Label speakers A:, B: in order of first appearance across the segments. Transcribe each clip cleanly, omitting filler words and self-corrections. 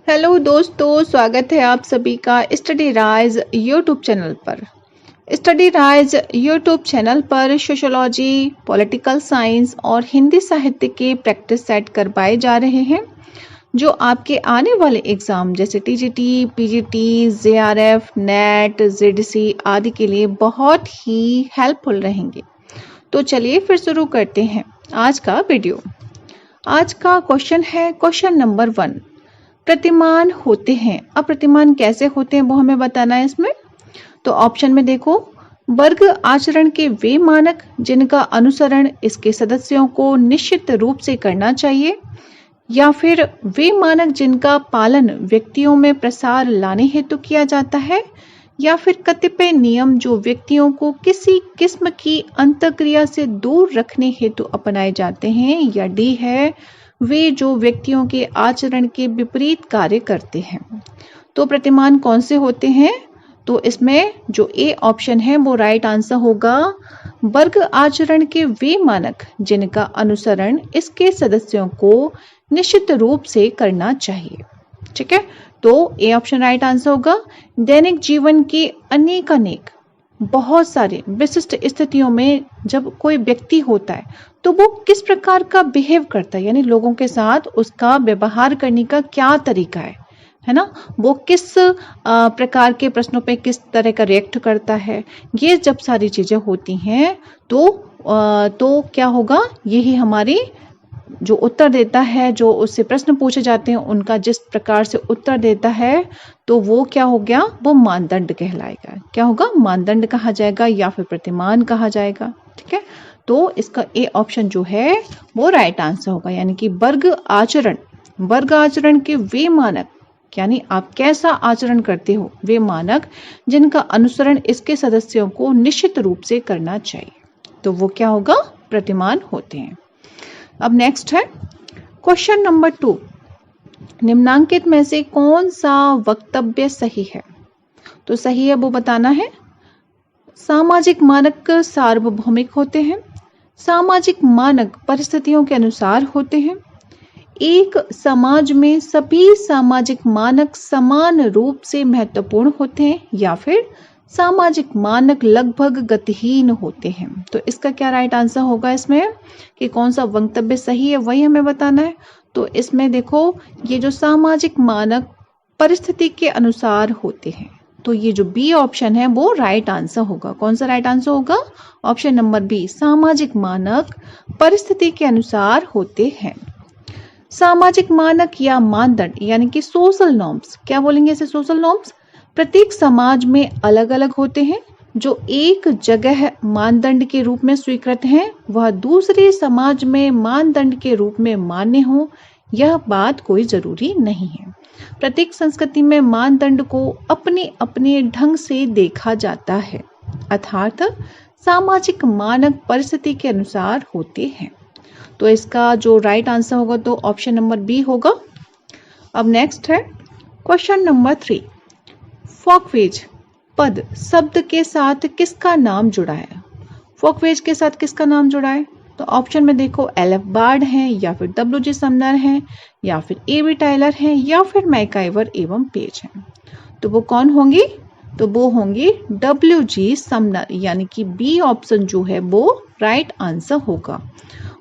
A: Hello दोस्तों, स्वागत है आप सभी का स्टडी राइज यूट्यूब चैनल पर। स्टडी राइज यूट्यूब चैनल पर सोशोलॉजी, पॉलिटिकल साइंस और हिंदी साहित्य के प्रैक्टिस सेट करवाए जा रहे हैं जो आपके आने वाले एग्जाम जैसे TGT, PGT, JRF, net, JDC आदि के लिए बहुत ही हेल्पफुल रहेंगे। तो चलिए फिर शुरू करते हैं आज का वीडियो। आज का क्वेश्चन है क्वेश्चन नंबर 1। प्रतिमान होते हैं। अब प्रतिमान कैसे होते हैं वो हमें बताना है इसमें। तो ऑप्शन में देखो, वर्ग आचरण के वे मानक जिनका अनुसरण इसके सदस्यों को निश्चित रूप से करना चाहिए, या फिर वे मानक जिनका पालन व्यक्तियों में प्रसार लाने हेतु किया जाता है, या फिर कतिपय नियम जो व्यक्तियों को किसी किस्म की अंतःक्रिया से दूर रखने हेतु अपनाए जाते हैं, या डी है वे जो व्यक्तियों के आचरण के विपरीत कार्य करते हैं। तो प्रतिमान कौन से होते हैं? तो इसमें जो ए ऑप्शन है वो राइट आंसर होगा। वर्ग आचरण के वे मानक जिनका अनुसरण इसके सदस्यों को निश्चित रूप से करना चाहिए। ठीक है, तो ए ऑप्शन राइट आंसर होगा। दैनिक जीवन के अनेक बहुत सारे विशिष्ट स्थितियों में जब कोई व्यक्ति होता है तो वो किस प्रकार का बिहेव करता है, यानी लोगों के साथ उसका व्यवहार करने का क्या तरीका है ना, वो किस प्रकार के प्रश्नों पे किस तरह का रिएक्ट करता है, ये जब सारी चीजें होती हैं तो क्या होगा, यही हमारी जो उत्तर देता है, जो उससे प्रश्न पूछे जाते हैं उनका जिस प्रकार से उत्तर देता है, तो वो क्या हो गया, वो मानदंड कहलाएगा। क्या होगा, मानदंड कहा जाएगा या फिर प्रतिमान कहा जाएगा। ठीक है, तो इसका ए ऑप्शन जो है वो राइट आंसर होगा, यानी कि वर्ग आचरण के वे मानक, यानी आप कैसा आचरण करते हो, वे मानक जिनका अनुसरण इसके सदस्यों को निश्चित रूप से करना चाहिए, तो वो क्या होगा, प्रतिमान होते हैं। अब नेक्स्ट है क्वेश्चन नंबर 2। निम्नांकित में से कौन सा वक्तव्य सही है? तो सही है वो बताना है। सामाजिक मानक सार्वभौमिक होते हैं। सामाजिक मानक परिस्थितियों के अनुसार होते हैं। एक समाज में सभी सामाजिक मानक समान रूप से महत्वपूर्ण होते हैं, या फिर सामाजिक मानक लगभग गतिहीन होते हैं। तो इसका क्या राइट आंसर होगा इसमें कि कौन सा वक्तव्य सही है, वही हमें बताना है। तो इसमें देखो, ये जो सामाजिक मानक परिस्थिति के अनुसार होते हैं, तो ये जो बी ऑप्शन है वो राइट आंसर होगा। कौन सा राइट आंसर होगा? ऑप्शन नंबर बी, सामाजिक मानक परिस्थिति के अनुसार होते हैं। सामाजिक मानक या मानदंड यानी कि सोशल नॉर्म्स, क्या बोलेंगे इसे, सोशल नॉर्म्स प्रत्येक समाज में अलग अलग होते हैं। जो एक जगह मानदंड के रूप में स्वीकृत हैं, वह दूसरे समाज में मानदंड के रूप में मान्य हो, यह बात कोई जरूरी नहीं है। प्रत्येक संस्कृति में मानदंड को अपने अपने ढंग से देखा जाता है, अर्थात सामाजिक मानक परिस्थिति के अनुसार होते हैं। तो इसका जो राइट आंसर होगा तो ऑप्शन नंबर बी होगा। अब नेक्स्ट है क्वेश्चन नंबर 3। फोकवेज पद शब्द के साथ किसका नाम जुड़ा है? फोकवेज के साथ किसका नाम जुड़ा है? तो ऑप्शन में देखो, एल.एफ. बार्ड है, या फिर डब्ल्यू.जी. समनर है, या फिर ए.बी. टाइलर है, या फिर मैकाइवर एवं पेज है। तो वो कौन होंगी? तो वो होंगी डब्ल्यू.जी. समनर, यानी कि बी ऑप्शन जो है वो राइट आंसर होगा।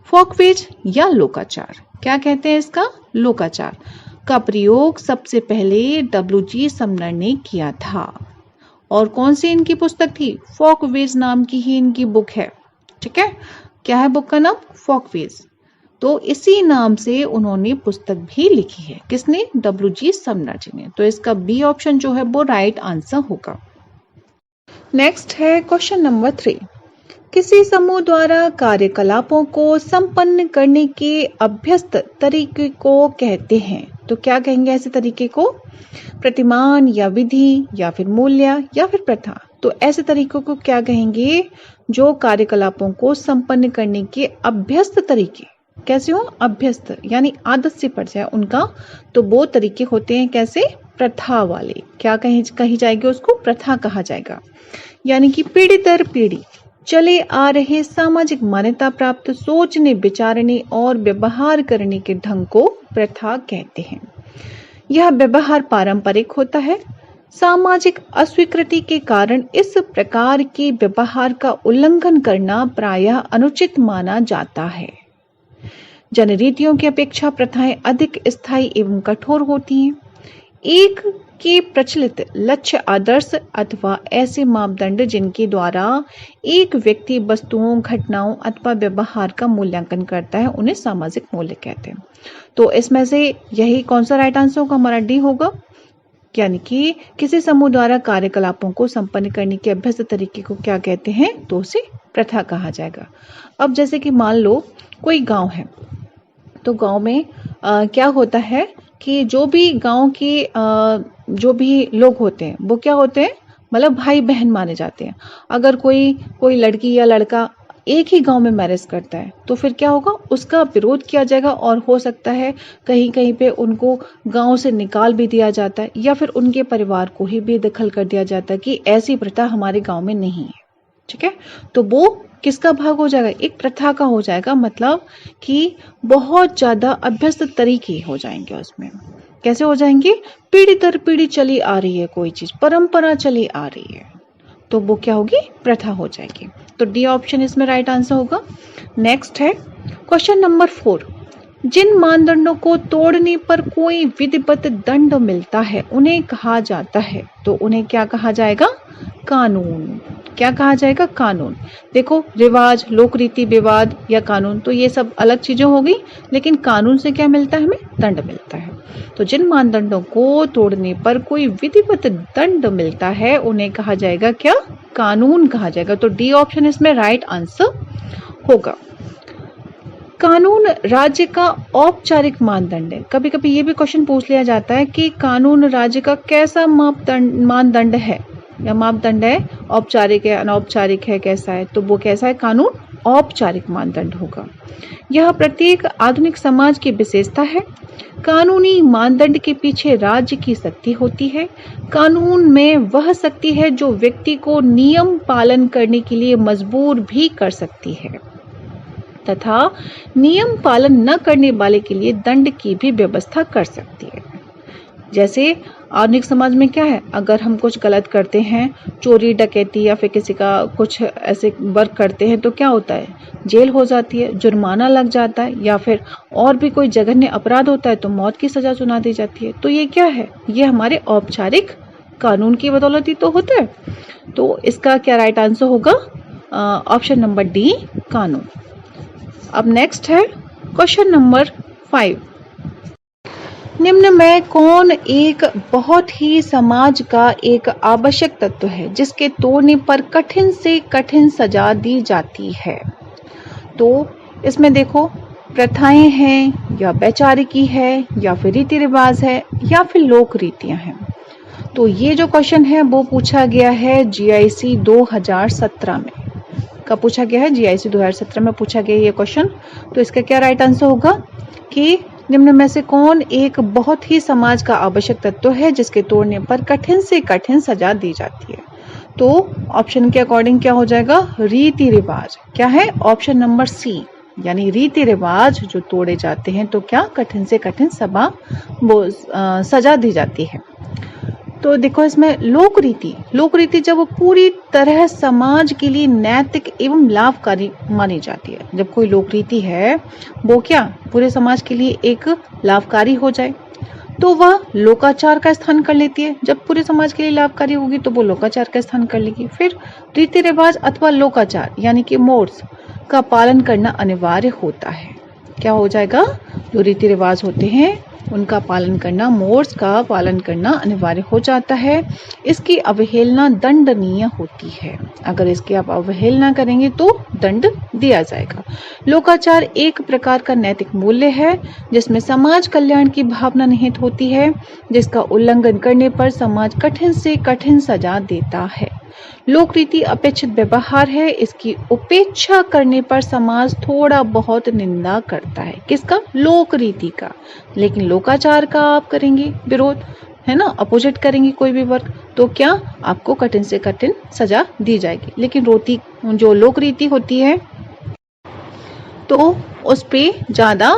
A: फोकवेज या लोकाचार, क्या कहते हैं इसका, लोकाचार का प्रयोग सबसे पहले डब्ल्यू.जी. समनर ने किया था, और कौन सी इनकी पुस्तक थी? फोकवेज नाम की ही इनकी बुक है। ठीक है, क्या है बुक का नाम? फोकवेज। तो इसी नाम से उन्होंने पुस्तक भी लिखी है। किसने? डब्ल्यू.जी. समनर जी ने। तो इसका बी ऑप्शन जो है वो राइट आंसर होगा। नेक्स्ट है क्वेश्चन नंबर 3। किसी समूह द्वारा कार्यकलापों को संपन्न करने के अभ्यस्त तरीके को कहते हैं। तो क्या कहेंगे ऐसे तरीके को? प्रतिमान, या विधि, या फिर मूल्य, या फिर प्रथा। तो ऐसे तरीकों को क्या कहेंगे? जो कार्यकलापों को संपन्न करने के अभ्यस्त तरीके। कैसे हो? अभ्यस्त, यानी आदत से पड़ जाए उनका, तो वो तरीके होते हैं कैसे? प्रथा वाले। क्या कही जाएगी उसको? प्रथा कहा जाएगा। यानी कि पीढ़ी दर पीढ़ी चले आ रहे सामाजिक मान्यता प्राप्त सोचने, विचारने और व्यवहार करने के ढंग को प्रथा कहते हैं। यह व्यवहार पारंपरिक होता है। सामाजिक अस्वीकृति के कारण इस प्रकार के व्यवहार का उल्लंघन करना प्रायः अनुचित माना जाता है। जनरीतियों की अपेक्षा प्रथाएं अधिक स्थायी एवं कठोर होती हैं। एक के प्रचलित लक्ष्य आदर्श अथवा ऐसे मापदंड जिनके द्वारा एक व्यक्ति वस्तुओं, घटनाओं अथवा व्यवहार का मूल्यांकन करता है, उन्हें सामाजिक मूल्य कहते हैं। तो इसमें से यही कौन सा राइट आंसर होगा? हमारा डी होगा। यानी कि किसी समूह द्वारा कार्यकलापों को संपन्न करने के अभ्यस्त तरीके को क्या कहते हैं? तो उसे प्रथा कहा जाएगा। अब जैसे कि मान लो कोई गांव है, तो गांव में क्या होता है कि जो भी गांव के जो भी लोग होते हैं वो क्या होते हैं, मतलब भाई बहन माने जाते हैं। अगर कोई लड़की या लड़का एक ही गांव में मैरिज करता है तो फिर क्या होगा? उसका विरोध किया जाएगा और हो सकता है कहीं कहीं पे उनको गांव से निकाल भी दिया जाता है, या फिर उनके परिवार को ही बेदखल कर दिया जाता है कि ऐसी प्रथा हमारे गांव में नहीं है। ठीक है, तो वो किसका भाग हो जाएगा? एक प्रथा का हो जाएगा। मतलब कि बहुत ज्यादा अभ्यस्त तरीके हो जाएंगे उसमें। कैसे हो जाएंगे? पीढ़ी दर पीढ़ी चली आ रही है कोई चीज, परंपरा चली आ रही है, तो वो क्या होगी? प्रथा हो जाएगी। तो डी ऑप्शन इसमें राइट आंसर होगा। नेक्स्ट है क्वेश्चन नंबर 4। जिन मानदंडों को तोड़ने पर कोई विधिवत दंड मिलता है उन्हें कहा जाता है, तो उन्हें क्या कहा जाएगा? कानून। क्या कहा जाएगा? कानून। देखो, रिवाज, लोक रीति, विवाद या कानून, तो ये सब अलग चीजें हो गई, लेकिन कानून से क्या मिलता है? हमें दंड मिलता है। तो जिन मानदंडों को तोड़ने पर कोई विधिवत दंड मिलता है उन्हें कहा जाएगा क्या? कानून कहा जाएगा। तो डी ऑप्शन इसमें राइट आंसर होगा। कानून राज्य का औपचारिक मानदंड है। कभी कभी ये भी क्वेश्चन पूछ लिया जाता है कि कानून राज्य का कैसा मानदंड है या मापदंड है, औपचारिक है, अनौपचारिक है, कैसा है? तो वो कैसा है? कानून औपचारिक मानदंड होगा। यह प्रत्येक आधुनिक समाज की विशेषता है। कानूनी मानदंड के पीछे राज्य की शक्ति होती है। कानून में वह शक्ति है जो व्यक्ति को नियम पालन करने के लिए मजबूर भी कर सकती है तथा नियम पालन न करने वाले के लिए दंड की भी व्यवस्था कर सकती है। जैसे आधुनिक समाज में क्या है? अगर हम कुछ गलत करते हैं, चोरी डकैती या फिर किसी का कुछ ऐसे वर्क करते हैं, तो क्या होता है? जेल हो जाती है, जुर्माना लग जाता है, या फिर और भी कोई जघन्य अपराध होता है तो मौत की सजा सुना दी जाती है। तो ये क्या है? ये हमारे औपचारिक कानून की बदौलत ही तो होता है। तो इसका क्या राइट आंसर होगा? ऑप्शन नंबर डी, कानून। अब नेक्स्ट है क्वेश्चन नंबर 5। निम्न में कौन एक बहुत ही समाज का एक आवश्यक तत्व है जिसके तोड़ने पर कठिन से कठिन सजा दी जाती है? तो इसमें देखो, प्रथाएं हैं या वैचारिकी है या फिर रीति रिवाज है या फिर लोक रीतियां हैं। तो ये जो क्वेश्चन है वो पूछा गया है जीआईसी 2017 में। कब पूछा गया है? जीआईसी 2017 में पूछा गया ये क्वेश्चन। तो इसका क्या राइट आंसर होगा कि निम्न में से कौन एक बहुत ही समाज का आवश्यक तत्व है जिसके तोड़ने पर कठिन से कठिन सजा दी जाती है? तो ऑप्शन के अकॉर्डिंग क्या हो जाएगा? रीति रिवाज। क्या है? ऑप्शन नंबर सी, यानी रीति रिवाज जो तोड़े जाते हैं तो क्या? कठिन से कठिन सजा दी जाती है। तो देखो, इसमें लोक रीति जब पूरी तरह समाज के लिए नैतिक एवं लाभकारी मानी जाती है। जब कोई लोक रीति है वो क्या पूरे समाज के लिए एक लाभकारी हो जाए तो वह लोकाचार का स्थान कर लेती है। जब पूरे समाज के लिए लाभकारी होगी तो वो लोकाचार का स्थान कर लेगी। फिर रीति रिवाज अथवा लोकाचार यानी कि मोड्स का पालन करना अनिवार्य होता है। क्या हो जाएगा? जो रीति रिवाज होते हैं उनका पालन करना, मोड्स का पालन करना अनिवार्य हो जाता है। इसकी अवहेलना दंडनीय होती है। अगर इसकी आप अवहेलना करेंगे तो दंड दिया जाएगा। लोकाचार एक प्रकार का नैतिक मूल्य है जिसमें समाज कल्याण की भावना निहित होती है, जिसका उल्लंघन करने पर समाज कठिन से कठिन सजा देता है। लोक रीति अपेक्षित व्यवहार है, इसकी उपेक्षा करने पर समाज थोड़ा बहुत निंदा करता है। किसका? लोक रीति का। लेकिन लोकाचार का आप करेंगे विरोध, है ना, अपोजिट करेंगे कोई भी वर्ग, तो क्या आपको कठिन से कठिन सजा दी जाएगी। लेकिन जो लोक रीति होती है तो उस पे ज्यादा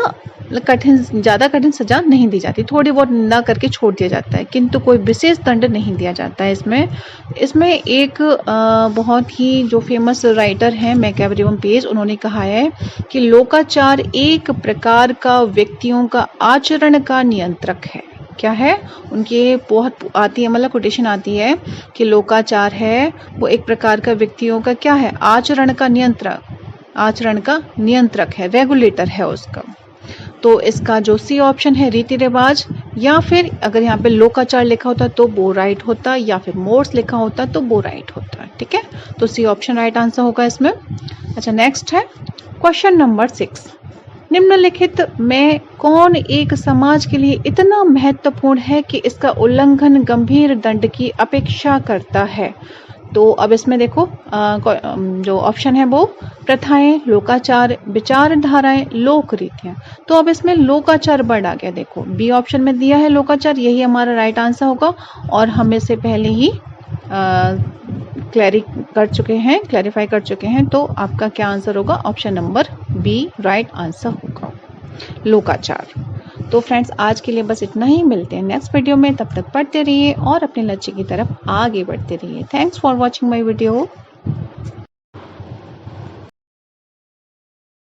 A: ज़्यादा कठिन सजा नहीं दी जाती, थोड़ी बहुत निंदा करके छोड़ दिया जाता है, किंतु कोई विशेष दंड नहीं दिया जाता है इसमें एक बहुत ही जो फेमस राइटर हैं मैकियावेली पेज, उन्होंने कहा है कि लोकाचार एक प्रकार का व्यक्तियों का आचरण का नियंत्रक है। क्या है उनकी बहुत आती है, मतलब कोटेशन आती है कि लोकाचार है वो एक प्रकार का व्यक्तियों का क्या है, आचरण का नियंत्रक है, रेगुलेटर है उसका। तो इसका जो सी ऑप्शन है रीति रिवाज, या फिर अगर यहाँ पे लोकाचार लिखा होता तो वो राइट होता, या फिर मोड्स लिखा होता तो वो राइट होता। ठीक है, तो सी ऑप्शन राइट आंसर होगा इसमें। अच्छा, नेक्स्ट है क्वेश्चन नंबर 6। निम्नलिखित में कौन एक समाज के लिए इतना महत्वपूर्ण है कि इसका उल्लंघन गंभीर दंड की अपेक्षा करता है? तो अब इसमें देखो जो ऑप्शन है वो प्रथाएं, लोकाचार, विचारधाराएं, लोक रीतियां। तो अब इसमें लोकाचार वर्ड आ गया, देखो बी ऑप्शन में दिया है लोकाचार, यही हमारा राइट आंसर होगा। और हम इससे पहले ही क्लैरिफाई कर चुके हैं, तो आपका क्या आंसर होगा, option number B right answer होगा, लोकाचार। तो फ्रेंड्स आज के लिए बस इतना ही, मिलते हैं नेक्स्ट वीडियो में, तब तक पढ़ते रहिए और अपने लक्ष्य की तरफ आगे बढ़ते रहिए। Thanks for watching my video.